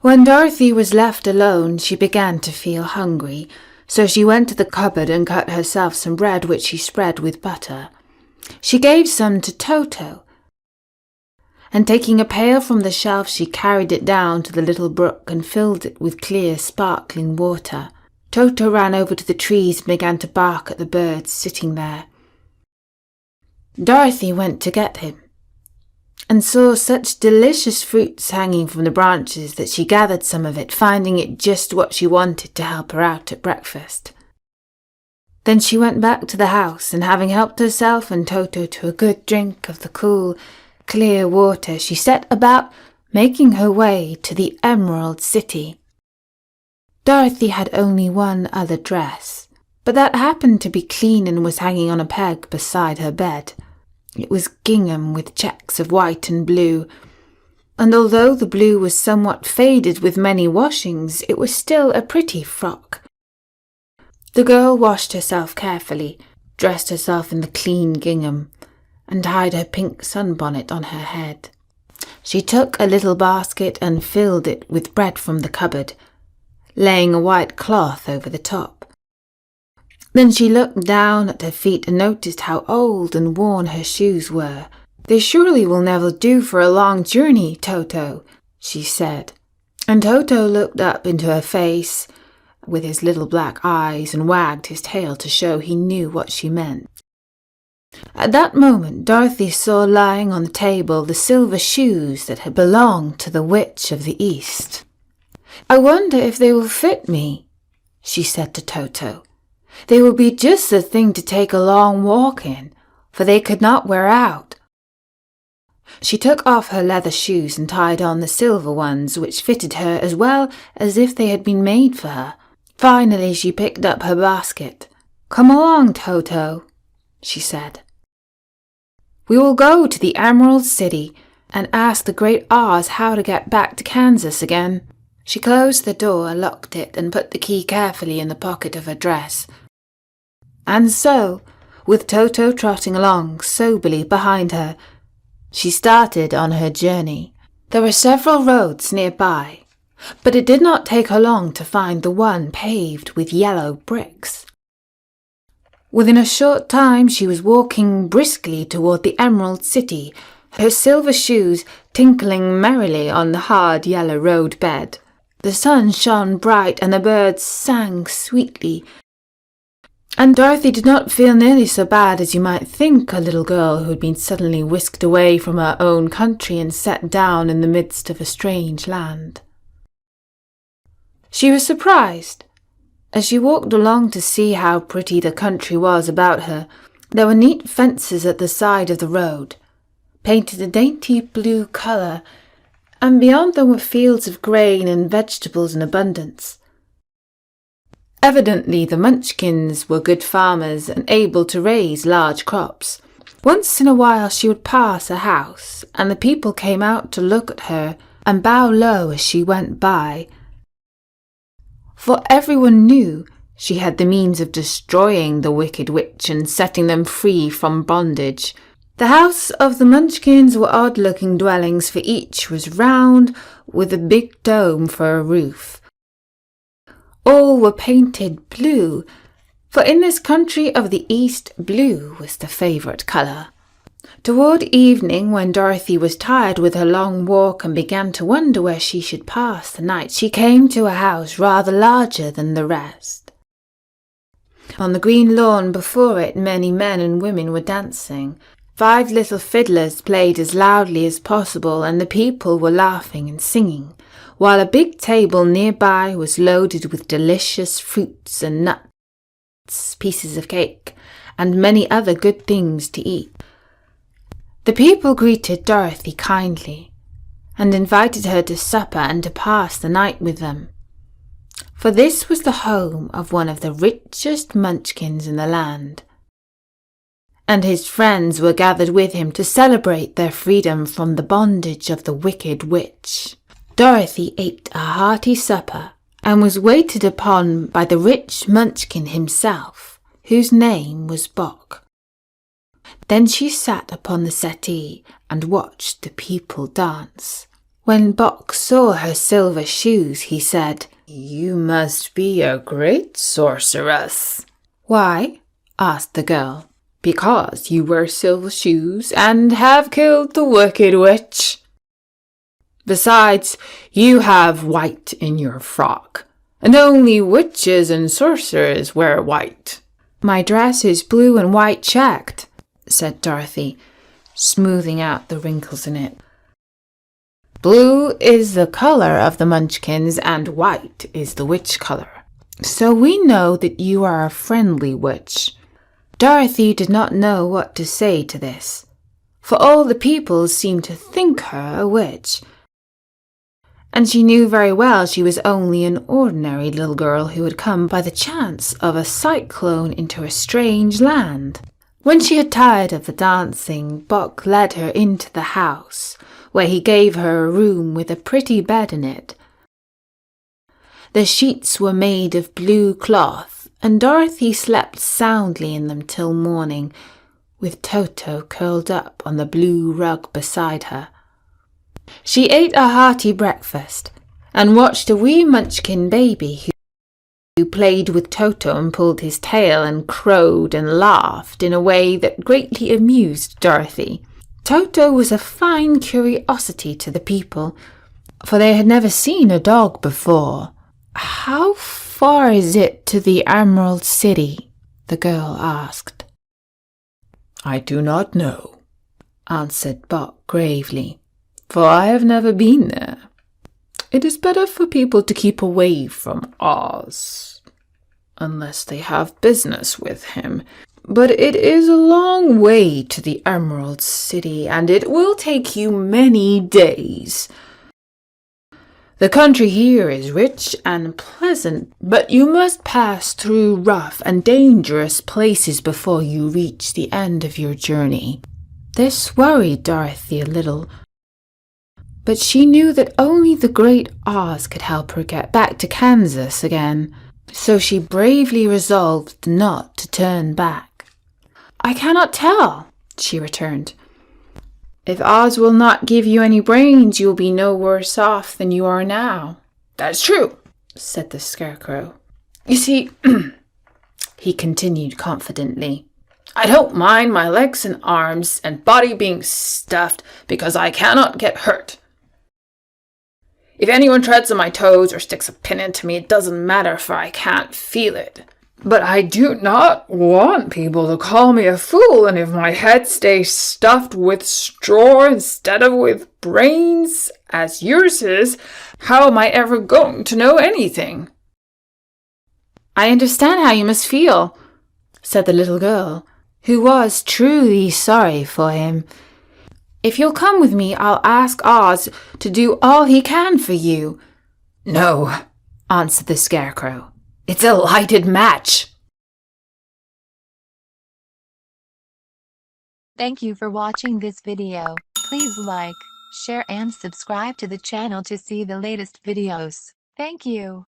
When Dorothy was left alone, she began to feel hungry, so she went to the cupboard and cut herself some bread which she spread with butter. She gave some to Toto, and taking a pail from the shelf she carried it down to the little brook and filled it with clear, sparkling water. Toto ran over to the trees and began to bark at the birds sitting there. Dorothy went to get him, and saw such delicious fruits hanging from the branches that she gathered some of it, finding it just what she wanted to help her out at breakfast. Then she went back to the house, and having helped herself and Toto to a good drink of the cool, clear water, she set about making her way to the Emerald City. Dorothy had only one other dress, but that happened to be clean and was hanging on a peg beside her bed. It was gingham with checks of white and blue, and although the blue was somewhat faded with many washings, it was still a pretty frock. The girl washed herself carefully, dressed herself in the clean gingham, and tied her pink sunbonnet on her head. She took a little basket and filled it with bread from the cupboard, laying a white cloth over the top. Then she looked down at her feet and noticed how old and worn her shoes were. "They surely will never do for a long journey, Toto," she said. And Toto looked up into her face with his little black eyes and wagged his tail to show he knew what she meant. At that moment Dorothy saw lying on the table the silver shoes that had belonged to the Witch of the East. "I wonder if they will fit me," she said to Toto. "They will be just the thing to take a long walk in, for they could not wear out." She took off her leather shoes and tied on the silver ones, which fitted her as well as if they had been made for her. Finally she picked up her basket. "Come along, Toto," she said. "We will go to the Emerald City and ask the Great Oz how to get back to Kansas again." She closed the door, locked it, and put the key carefully in the pocket of her dress. And so, with Toto trotting along soberly behind her, she started on her journey. There were several roads nearby, but it did not take her long to find the one paved with yellow bricks. Within a short time she was walking briskly toward the Emerald City, her silver shoes tinkling merrily on the hard yellow road bed. The sun shone bright and the birds sang sweetly, and Dorothy did not feel nearly so bad as you might think a little girl who had been suddenly whisked away from her own country and set down in the midst of a strange land. She was surprised. As she walked along to see how pretty the country was about her, there were neat fences at the side of the road, painted a dainty blue colour, and beyond them were fields of grain and vegetables in abundance. Evidently the Munchkins were good farmers and able to raise large crops. Once in a while she would pass a house, and the people came out to look at her and bow low as she went by, for everyone knew she had the means of destroying the wicked witch and setting them free from bondage. The house of the Munchkins were odd-looking dwellings, for each was round with a big dome for a roof. All were painted blue, for in this country of the East blue was the favourite colour. Toward evening, when Dorothy was tired with her long walk and began to wonder where she should pass the night, she came to a house rather larger than the rest. On the green lawn before it many men and women were dancing. 5 little fiddlers played as loudly as possible, and the people were laughing and singing, while a big table nearby was loaded with delicious fruits and nuts, pieces of cake, and many other good things to eat. The people greeted Dorothy kindly, and invited her to supper and to pass the night with them, for this was the home of one of the richest Munchkins in the land, and his friends were gathered with him to celebrate their freedom from the bondage of the wicked witch. Dorothy ate a hearty supper and was waited upon by the rich Munchkin himself, whose name was Bock. Then she sat upon the settee and watched the people dance. When Bock saw her silver shoes, he said, "You must be a great sorceress." "Why?" asked the girl. "Because you wear silver shoes and have killed the wicked witch. Besides, you have white in your frock, and only witches and sorcerers wear white." "My dress is blue and white checked," said Dorothy, smoothing out the wrinkles in it. "Blue is the color of the Munchkins and white is the witch color. So we know that you are a friendly witch." Dorothy did not know what to say to this, for all the people seemed to think her a witch, and she knew very well she was only an ordinary little girl who had come by the chance of a cyclone into a strange land. When she had tired of the dancing, Bock led her into the house, where he gave her a room with a pretty bed in it. The sheets were made of blue cloth, and Dorothy slept soundly in them till morning, with Toto curled up on the blue rug beside her. She ate a hearty breakfast, and watched a wee Munchkin baby who played with Toto and pulled his tail and crowed and laughed in a way that greatly amused Dorothy. Toto was a fine curiosity to the people, for they had never seen a dog before. "How far is it to the Emerald City?" the girl asked. "I do not know," answered Bock gravely, "for I have never been there. It is better for people to keep away from Oz, unless they have business with him. But it is a long way to the Emerald City, and it will take you many days. The country here is rich and pleasant, but you must pass through rough and dangerous places before you reach the end of your journey." This worried Dorothy a little, but she knew that only the great Oz could help her get back to Kansas again, so she bravely resolved not to turn back. "I cannot tell," she returned. "If Oz will not give you any brains, you will be no worse off than you are now." "That's true," said the Scarecrow. "You see," he continued confidently, "I don't mind my legs and arms and body being stuffed because I cannot get hurt. If anyone treads on my toes or sticks a pin into me, it doesn't matter, for I can't feel it. But I do not want people to call me a fool, and if my head stays stuffed with straw instead of with brains, as yours is, how am I ever going to know anything?" "I understand how you must feel," said the little girl, who was truly sorry for him. "If you'll come with me, I'll ask Oz to do all he can for you." "No," answered the Scarecrow. "It's a lighted match." Thank you for watching this video. Please like, share and subscribe to the channel to see the latest videos. Thank you.